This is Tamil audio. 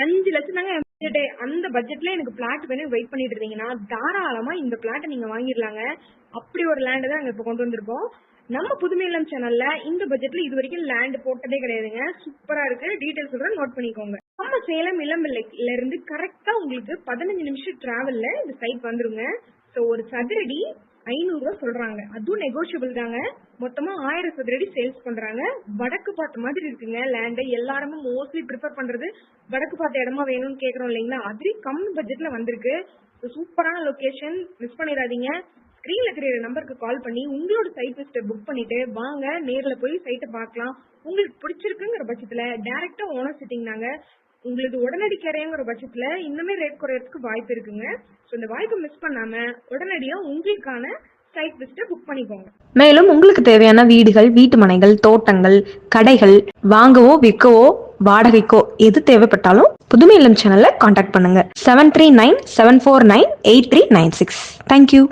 5 லட்சம் தாங்க பட்ஜெட்டே. அந்த பட்ஜெட்ல எனக்கு பிளாட் வேணும் வெயிட் பண்ணிட்டு இருந்தீங்கன்னா தாராளமா இந்த பிளாட்டை நீங்க வாங்கிடலாங்க. அப்படி ஒரு லேண்ட் தான் நாங்க இப்ப கொண்டு வந்திருக்கோம். நம்ம புதுமை இல்லம் சேனல்ல இந்த பட்ஜெட்ல இது வரைக்கும் லேண்ட் போட்டதே கிடையாதுங்க. சூப்பரா இருக்கு. டீடைல்ஸ் சொல்றேன், நோட் பண்ணிக்கோங்க. நம்ம சேலம் இளம்பிள்ளைல இருந்து கரெக்டா உங்களுக்கு 15 நிமிஷம் டிராவல்ல இந்த சைட் வந்துருங்க. ஸோ ஒரு சதுரடி 500 ரூபா சொல்றாங்க. அதுவும் நெகோஷியபிள் தாங்க. மொத்தமா 1000 சதுரடி சேல்ஸ் பண்றாங்க. வடக்கு பார்த்த மாதிரி இருக்குங்க லேண்ட். எல்லாருமே மோஸ்ட்லி ப்ரிஃபர் பண்றது வடக்கு பார்த்த இடமா வேணும்னு கேக்குறோம் இல்லைங்களா? அதுவே கம்மி பட்ஜெட்ல வந்திருக்கு. சூப்பரான லொகேஷன், மிஸ் பண்ணிடாதீங்க. ஸ்கிரீன்ல தெரியுற நம்பருக்கு கால் பண்ணி உங்களோட சைட் லிஸ்ட்டை புக் பண்ணிட்டு வாங்க, நேர்ல போய் சைட்டை பார்க்கலாம். உங்களுக்கு பிடிச்சிருக்குங்கிற பட்சத்துல டைரக்டா ஓனர் சிட்டிங் தாங்க. உங்களுக்கு உடனடி கிடையாங்கிற பட்சத்துல இன்னுமே ரேட் குறையறதுக்கு வாய்ப்பு இருக்குங்க. ஸோ இந்த வாய்ப்பை மிஸ் பண்ணாம உடனடியா உங்களுக்கான சைட் லிஸ்ட்டை புக் பண்ணிக்கோங்க. மேலும் உங்களுக்கு தேவையான வீடுகள், வீட்டு மனைகள், தோட்டங்கள், கடைகள் வாங்கவோ விற்கவோ வாடகைக்கோ எது தேவைப்பட்டாலும் புதுமை இல்லம் சேனல்ல கான்டாக்ட் பண்ணுங்க. 7397498396. தேங்க்யூ.